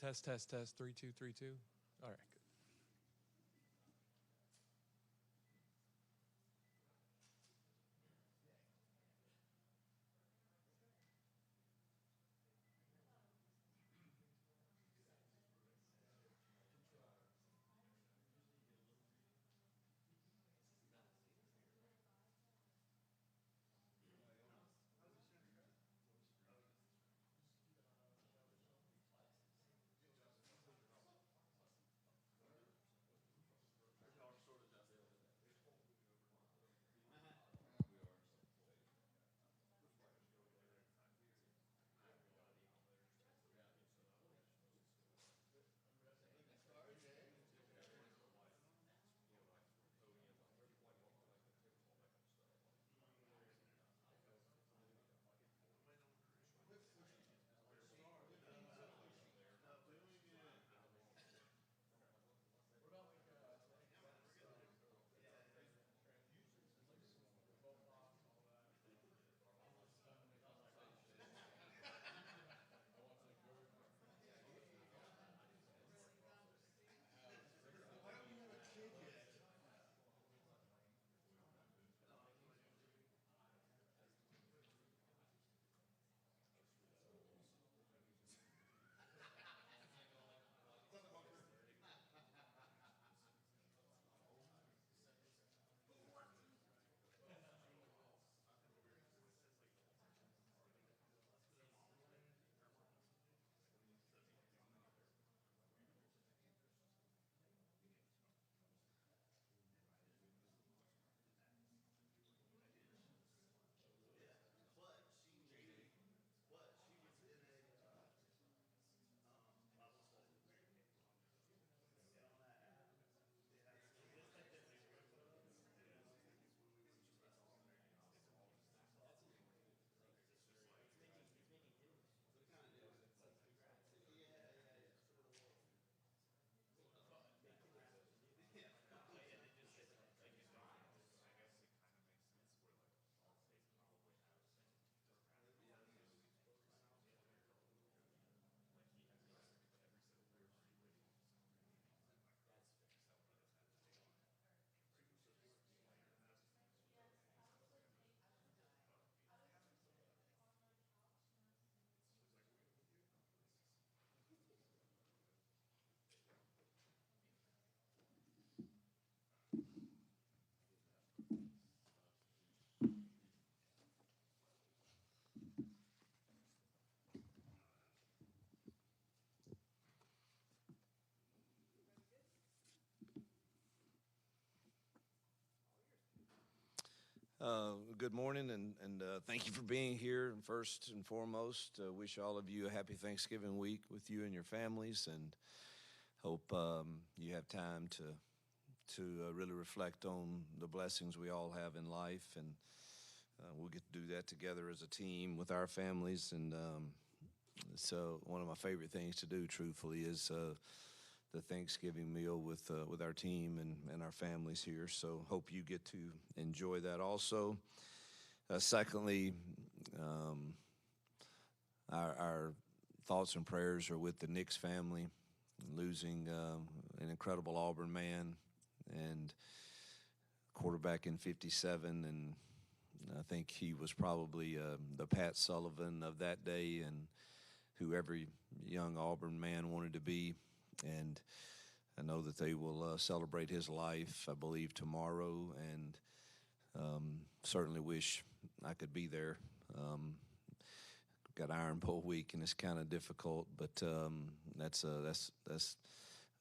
Test, test, test. 3, 2, 3, 2. All right, good. Good morning, and thank you for being here. And first and foremost, wish all of you a happy Thanksgiving week with you and your families, and hope you have time to really reflect on the blessings we all have in life, and we'll get to do that together as a team with our families. And so, one of my favorite things to do, truthfully, is the Thanksgiving meal with our team and our families here. So hope you get to enjoy that also. Secondly, our thoughts and prayers are with the Nix family, losing an incredible Auburn man and quarterback in 57, and I think he was probably the Pat Sullivan of that day and who every young Auburn man wanted to be. And I know that they will celebrate his life, I believe, tomorrow, and certainly wish I could be there. Got Iron Bowl week, and it's kind of difficult, but that's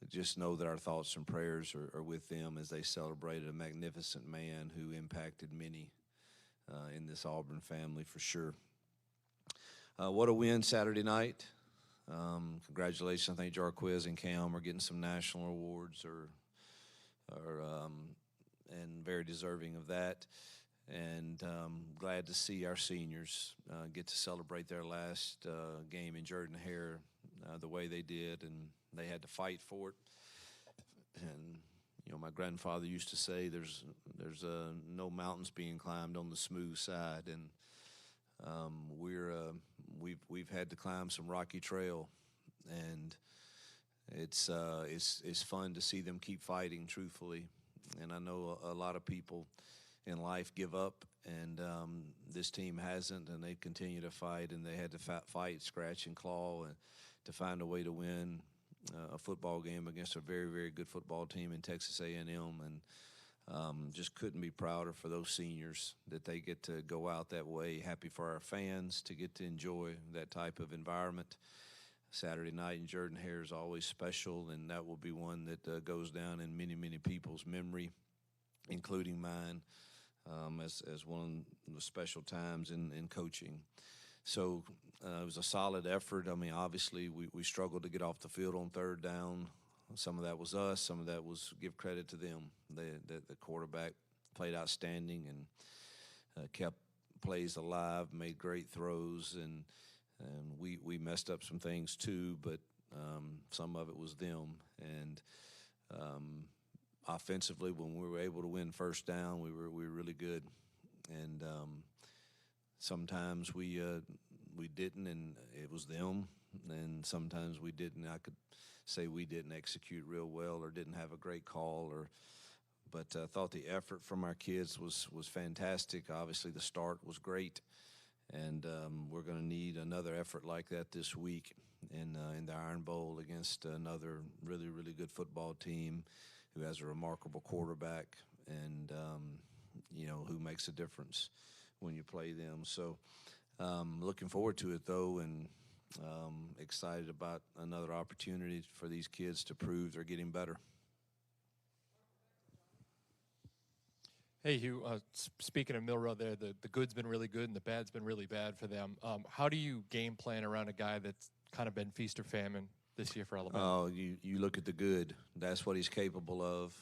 just know that our thoughts and prayers are with them as they celebrated a magnificent man who impacted many in this Auburn family for sure. What a win Saturday night. Congratulations. I think Jarquiz and Cam are getting some national awards and very deserving of that. And glad to see our seniors get to celebrate their last game in Jordan-Hare the way they did, and they had to fight for it. And my grandfather used to say there's no mountains being climbed on the smooth side, and we've had to climb some rocky trail, and it's fun to see them keep fighting, truthfully. And I know a lot of people in life give up, and this team hasn't, and they continue to fight, and they had to fight, scratch and claw, and to find a way to win a football game against a very, very good football team in Texas A&M, and just couldn't be prouder for those seniors that they get to go out that way. Happy for our fans to get to enjoy that type of environment. Saturday night in Jordan-Hare is always special, and that will be one that goes down in many, many people's memory, including mine, as one of the special times in coaching. So it was a solid effort. I mean, obviously, we struggled to get off the field on third down. Some of that was us. Some of that was give credit to them. The quarterback played outstanding and kept plays alive, made great throws, and we messed up some things too, but some of it was them. And offensively, when we were able to win first down, we were really good. And sometimes we didn't, and it was them. And sometimes we didn't. I could say we didn't execute real well or didn't have a great call, but I thought the effort from our kids was fantastic. Obviously, the start was great, and we're going to need another effort like that this week in the Iron Bowl against another really, really good football team who has a remarkable quarterback and who makes a difference when you play them. So looking forward to it, though, and excited about another opportunity for these kids to prove they're getting better. Hey, Hugh, speaking of Milrow there, the good's been really good and the bad's been really bad for them. How do you game plan around a guy that's kind of been feast or famine this year for Alabama? Oh, you look at the good. That's what he's capable of.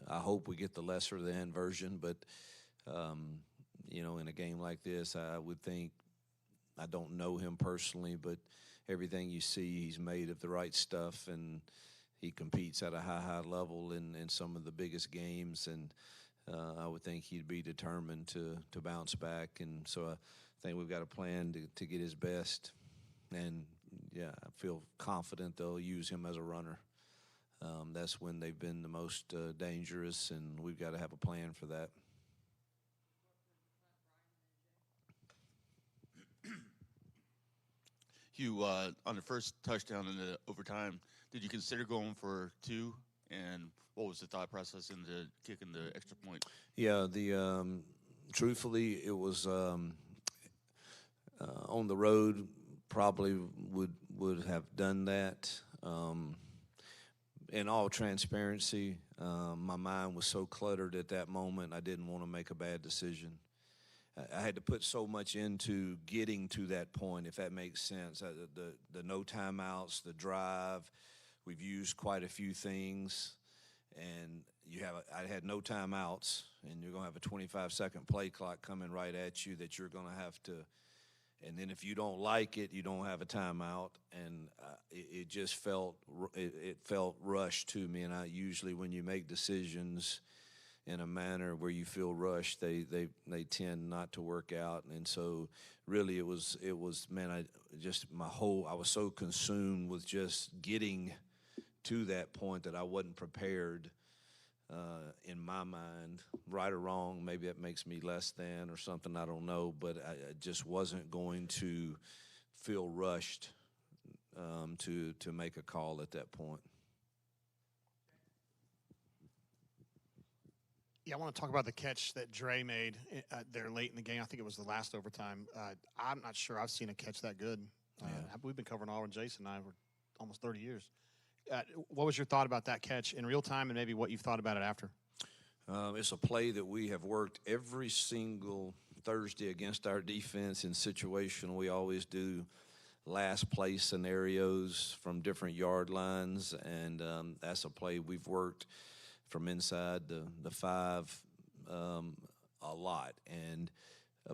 I hope we get the lesser than version, but, in a game like this, I would think, I don't know him personally, but everything you see, he's made of the right stuff, and he competes at a high level in some of the biggest games, and I would think he'd be determined to bounce back. And so I think we've got a plan to get his best. And, yeah, I feel confident they'll use him as a runner. That's when they've been the most dangerous, and we've got to have a plan for that. Hugh, on the first touchdown in the overtime, did you consider going for two? And what was the thought process in the kicking the extra point? Yeah, truthfully, it was on the road. Probably would have done that. In all transparency, my mind was so cluttered at that moment, I didn't want to make a bad decision. I had to put so much into getting to that point, if that makes sense. The no timeouts, the drive, we've used quite a few things, and I had no timeouts, and you're going to have a 25-second play clock coming right at you that you're going to have to. And then if you don't like it, you don't have a timeout, and it just felt rushed to me. And I usually, when you make decisions in a manner where you feel rushed, they tend not to work out. And so really it was man, I was so consumed with just getting to that point that I wasn't prepared in my mind, right or wrong. Maybe that makes me less than or something, I don't know, but I just wasn't going to feel rushed to make a call at that point. Yeah, I want to talk about the catch that Dre made there late in the game. I think it was the last overtime. I'm not sure I've seen a catch that good. We've been covering Auburn, Jason and I, for almost 30 years. What was your thought about that catch in real time, and maybe what you've thought about it after? It's a play that we have worked every single Thursday against our defense in situational. We always do last play scenarios from different yard lines, and that's a play we've worked from inside the 5 a lot. And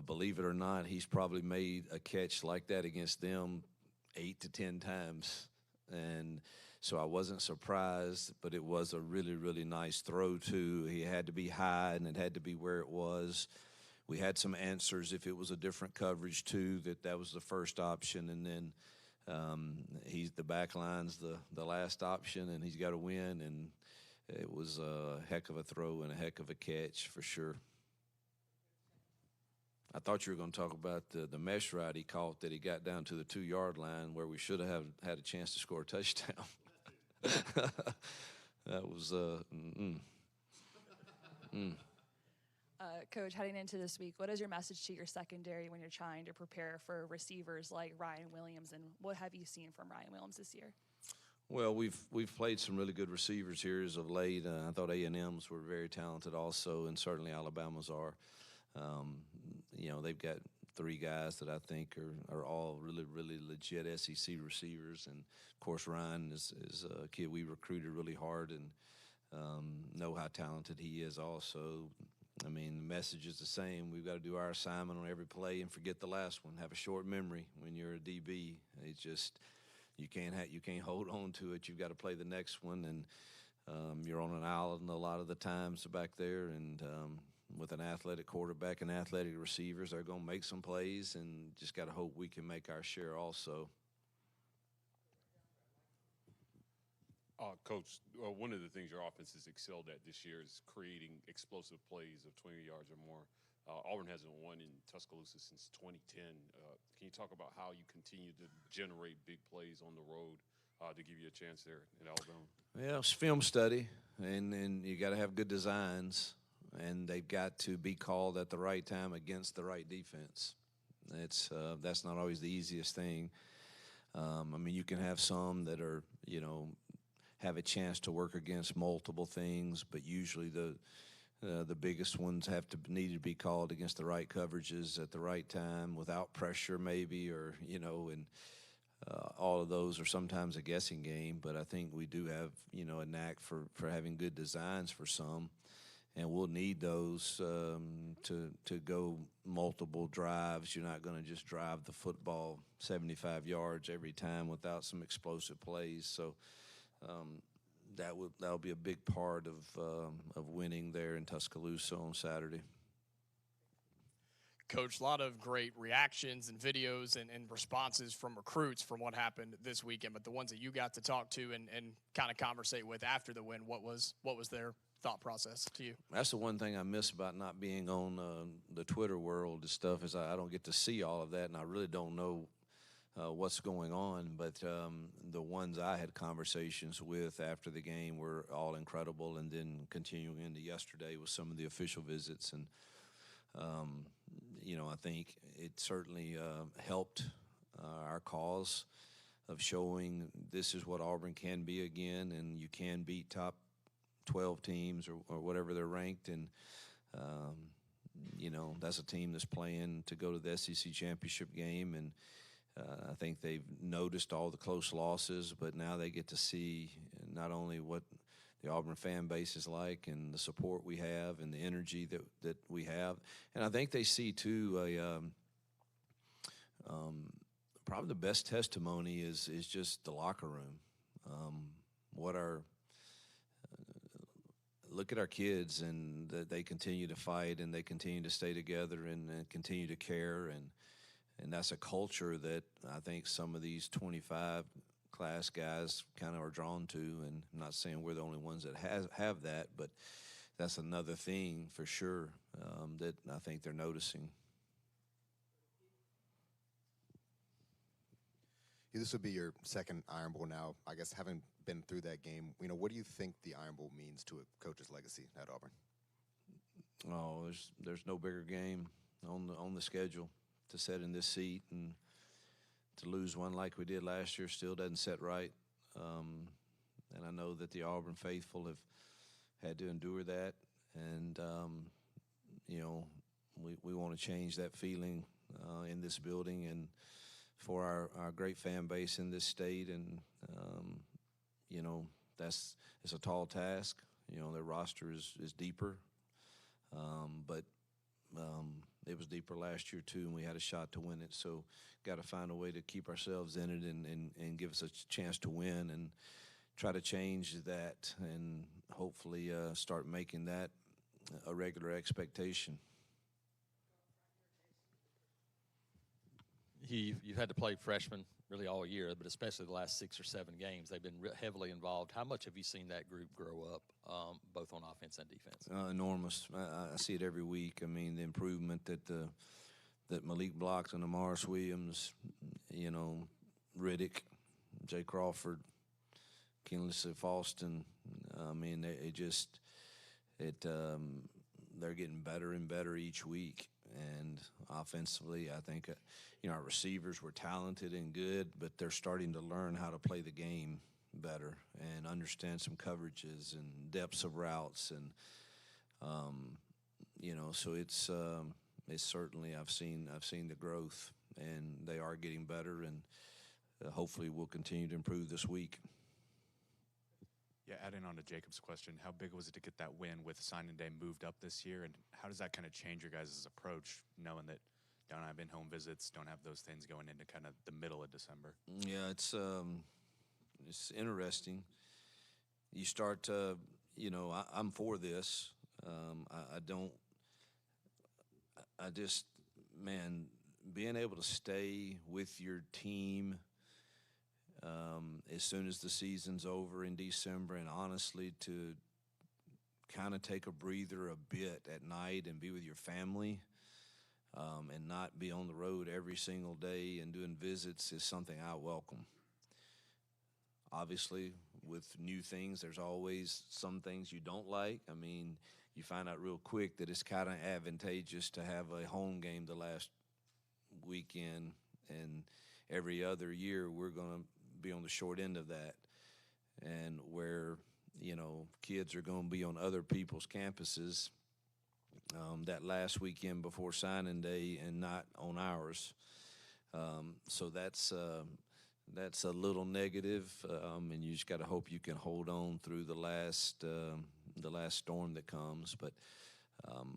believe it or not, he's probably made a catch like that against them 8 to 10 times. And so I wasn't surprised, but it was a really, really nice throw, too. He had to be high, and it had to be where it was. We had some answers if it was a different coverage, too, that was the first option. And then he's the back line's the last option, and he's got to win. And it was a heck of a throw and a heck of a catch for sure. I thought you were going to talk about the mesh ride he caught that he got down to the 2-yard line where we should have had a chance to score a touchdown. That was Coach, heading into this week, what is your message to your secondary when you're trying to prepare for receivers like Ryan Williams, and what have you seen from Ryan Williams this year? Well, we've played some really good receivers here as of late. I thought A&M's were very talented also, and certainly Alabama's are. They've got 3 guys that I think are all really, really legit SEC receivers. And, of course, Ryan is a kid we recruited really hard and know how talented he is also. I mean, the message is the same. We've got to do our assignment on every play and forget the last one. Have a short memory when you're a DB. It's just you can't hold on to it. You've got to play the next one, and you're on an island a lot of the times back there. And with an athletic quarterback and athletic receivers, they're going to make some plays, and just got to hope we can make our share also. Coach, one of the things your offense has excelled at this year is creating explosive plays of 20 yards or more. Auburn hasn't won in Tuscaloosa since 2010. Can you talk about how you continue to generate big plays on the road to give you a chance there in Alabama? Well, it's film study, and you got to have good designs, and they've got to be called at the right time against the right defense. That's not always the easiest thing. You can have some that are, have a chance to work against multiple things, but usually the biggest ones need to be called against the right coverages at the right time without pressure maybe, or and all of those are sometimes a guessing game. But I think we do have a knack for having good designs for some, and we'll need those to go multiple drives. You're not going to just drive the football 75 yards every time without some explosive plays. So that'll be a big part of winning there in Tuscaloosa on Saturday. Coach, a lot of great reactions and videos and responses from recruits from what happened this weekend, but the ones that you got to talk to and kind of conversate with after the win, what was their thought process to you? That's the one thing I miss about not being on the Twitter world and stuff, is I don't get to see all of that, and I really don't know what's going on. But the ones I had conversations with after the game were all incredible, and then continuing into yesterday with some of the official visits. And I think it certainly helped our cause of showing this is what Auburn can be again, and you can beat top 12 teams or whatever they're ranked. And that's a team that's playing to go to the SEC championship game, and I think they've noticed all the close losses, but now they get to see not only what the Auburn fan base is like and the support we have and the energy that we have. And I think they see, too, probably the best testimony is just the locker room. Look at our kids, and that they continue to fight and they continue to stay together and continue to care. And that's a culture that I think some of these 25 class guys kind of are drawn to. And I'm not saying we're the only ones that have that, but that's another thing for sure that I think they're noticing. This would be your second Iron Bowl now. I guess having been through that game, what do you think the Iron Bowl means to a coach's legacy at Auburn? Oh, there's no bigger game on the schedule to sit in this seat, and to lose one like we did last year still doesn't sit right. And I know that the Auburn faithful have had to endure that, and we want to change that feeling in this building and for our great fan base in this state. And it's a tall task. Their roster is deeper, but it was deeper last year too, and we had a shot to win it. So got to find a way to keep ourselves in it and give us a chance to win, and try to change that, and hopefully start making that a regular expectation. you've had to play freshmen really all year, but especially the last 6 or 7 games, they've been heavily involved. How much have you seen that group grow up, both on offense and defense? Enormous. I see it every week. I mean, the improvement that Malik Blocks and Amaris Williams, Riddick, Jay Crawford, Kinley Falston. I mean, they're getting better and better each week. And offensively, I think, our receivers were talented and good, but they're starting to learn how to play the game better and understand some coverages and depths of routes. And, so it's certainly, I've seen the growth, and they are getting better, and hopefully we'll continue to improve this week. Yeah, adding on to Jacob's question, how big was it to get that win with signing day moved up this year, and how does that kind of change your guys' approach, knowing that don't have in-home visits, don't have those things going into kind of the middle of December? Yeah, it's interesting. You start to, I'm for this. Being able to stay with your team as soon as the season's over in December, and honestly to kind of take a breather a bit at night and be with your family, and not be on the road every single day and doing visits is something I welcome. Obviously, with new things, there's always some things you don't like. I mean, you find out real quick that it's kind of advantageous to have a home game the last weekend, and every other year we're going to be on the short end of that, and where kids are going to be on other people's campuses that last weekend before signing day and not on ours. So that's a little negative, and you just got to hope you can hold on through the last storm that comes. But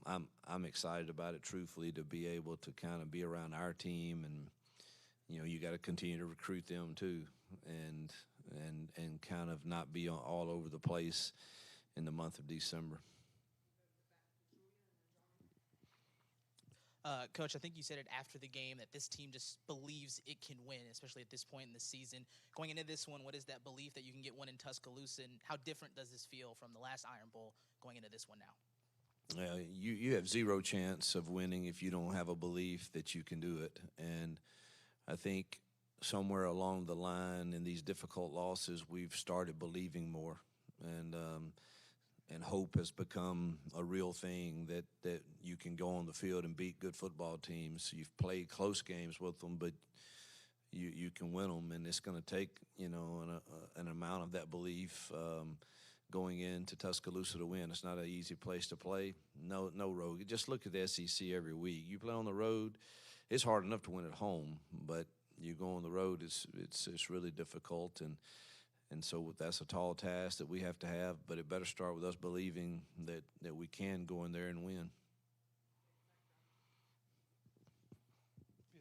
I'm excited about it, truthfully, to be able to kind of be around our team, and you got to continue to recruit them too, and kind of not be all over the place in the month of December. Coach, I think you said it after the game that this team just believes it can win, especially at this point in the season. Going into this one, what is that belief that you can get one in Tuscaloosa, and how different does this feel from the last Iron Bowl going into this one now? You have zero chance of winning if you don't have a belief that you can do it. And I think somewhere along the line in these difficult losses, we've started believing more, and hope has become a real thing, that you can go on the field and beat good football teams. You've played close games with them, but you can win them, and it's going to take an amount of that belief going into Tuscaloosa to win. It's not an easy place to play. No road. Just look at the SEC every week. You play on the road, it's hard enough to win at home, but you go on the road, it's really difficult, and so that's a tall task that we have to have, but it better start with us believing that we can go in there and win.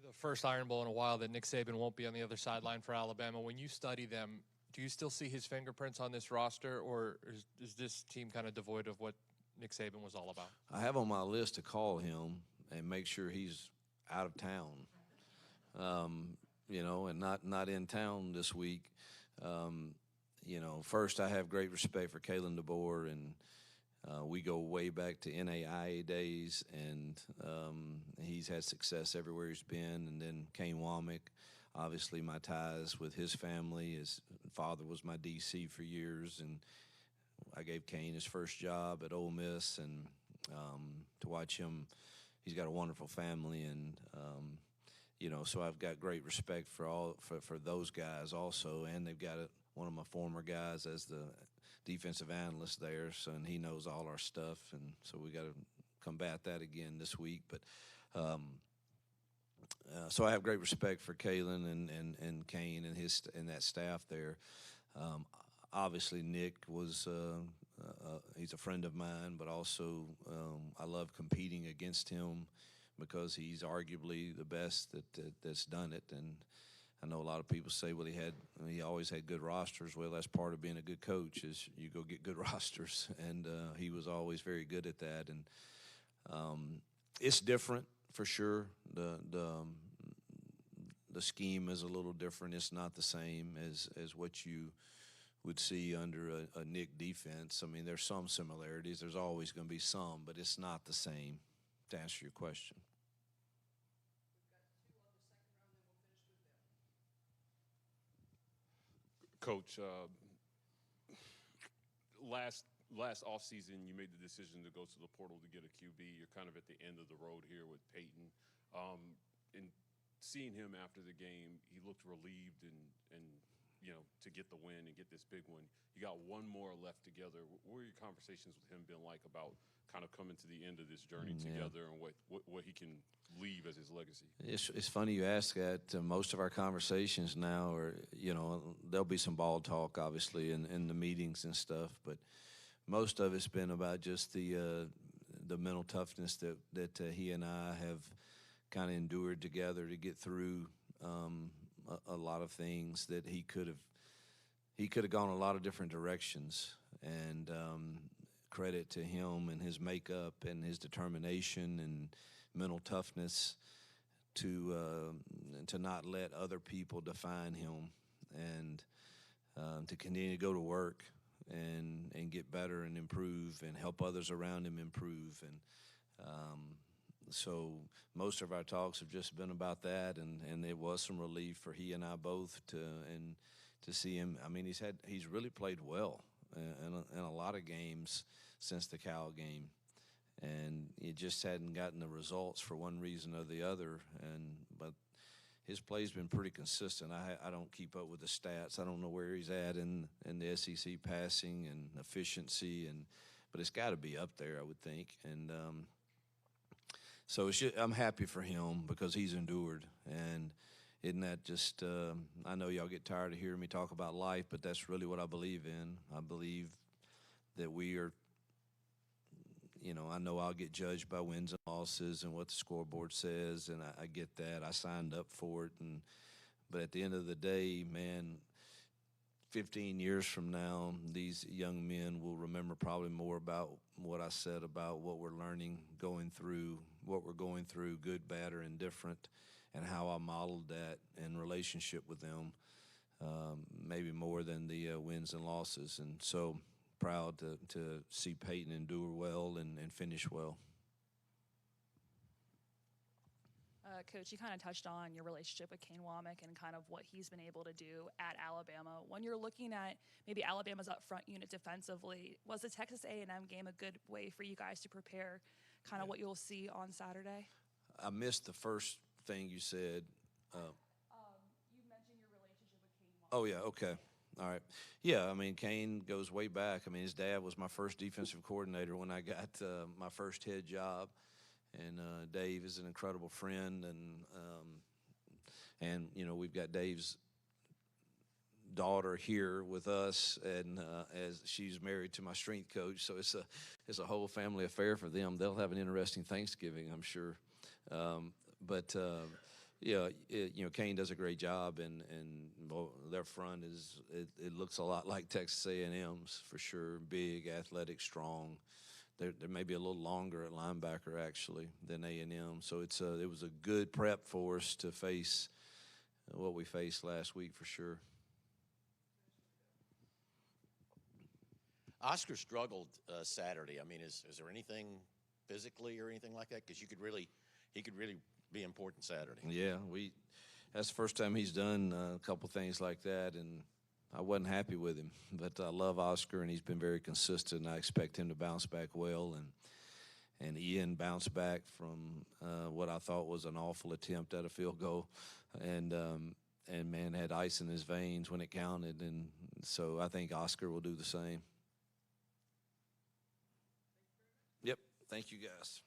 The first Iron Bowl in a while that Nick Saban won't be on the other sideline for Alabama. When you study them, do you still see his fingerprints on this roster, or is this team kind of devoid of what Nick Saban was all about? I have on my list to call him and make sure he's out of town, and not in town this week. First, I have great respect for Kalen DeBoer, and we go way back to NAIA days, and he's had success everywhere he's been. And then Kane Womack, obviously my ties with his family. His father was my DC for years, and I gave Kane his first job at Ole Miss, and to watch him, he's got a wonderful family, and so I've got great respect for those guys also, and they've got one of my former guys as the defensive analyst there, and he knows all our stuff, and so we got to combat that again this week. But so I have great respect for Kalen and Kane and that staff there. Obviously, Nick was he's a friend of mine, but also I love competing against him because he's arguably the best that's done it. And I know a lot of people say, well, he always had good rosters. Well, that's part of being a good coach, is you go get good rosters, and he was always very good at that. And it's different for sure. the scheme is a little different. It's not the same as what you would see under a Nick defense. I mean, there's some similarities. There's always going to be some, but it's not the same, to answer your question. Coach, last offseason, you made the decision to go to the portal to get a QB. You're kind of at the end of the road here with Peyton. And seeing him after the game, he looked relieved and to get the win and get this big one. You got one more left together. What were your conversations with him been like about kind of coming to the end of this journey together and what he can leave as his legacy? It's funny you ask that. Most of our conversations now are, there'll be some ball talk, obviously, in the meetings and stuff, but most of it's been about just the mental toughness that he and I have kind of endured together to get through a lot of things that he could have gone a lot of different directions, and credit to him and his makeup and his determination and mental toughness to not let other people define him, and to continue to go to work and get better and improve and help others around him improve. And so most of our talks have just been about that, and it was some relief for he and I both to see him. I mean, he's really played well in a lot of games since the Cal game, and he just hadn't gotten the results for one reason or the other. But his play's been pretty consistent. I don't keep up with the stats. I don't know where he's at in the SEC passing and efficiency, but it's got to be up there, I would think. And so I'm happy for him because he's endured. And isn't that just I know y'all get tired of hearing me talk about life, but that's really what I believe in. I believe that we are, I know I'll get judged by wins and losses and what the scoreboard says, and I get that. I signed up for it. But at the end of the day, man, 15 years from now, these young men will remember probably more about what I said about what we're learning, what we're going through, good, bad, or indifferent, and how I modeled that in relationship with them, maybe more than the wins and losses. And so proud to see Peyton endure well and finish well. Coach, you kind of touched on your relationship with Kane Womack and kind of what he's been able to do at Alabama. When you're looking at maybe Alabama's up front unit defensively, was the Texas A&M game a good way for you guys to prepare kind of what you'll see on Saturday? I missed the first thing you said. You mentioned your relationship with Kane Womack. Oh, yeah, okay. All right. Yeah, I mean, Kane goes way back. I mean, his dad was my first defensive coordinator when I got my first head job. And Dave is an incredible friend, and we've got Dave's daughter here with us, and as she's married to my strength coach, so it's a whole family affair for them. They'll have an interesting Thanksgiving, I'm sure. Kane does a great job, and their front it looks a lot like Texas A&M's for sure. Big, athletic, strong. They're maybe a little longer at linebacker actually than A&M. So it was a good prep for us to face what we faced last week for sure. Oscar struggled Saturday. I mean, is there anything physically or anything like that? Because he could really be important Saturday. Yeah, that's the first time he's done a couple things like that, and I wasn't happy with him, but I love Oscar, and he's been very consistent. I expect him to bounce back well, and Ian bounced back from what I thought was an awful attempt at a field goal, and man had ice in his veins when it counted, and so I think Oscar will do the same. Yep, thank you guys.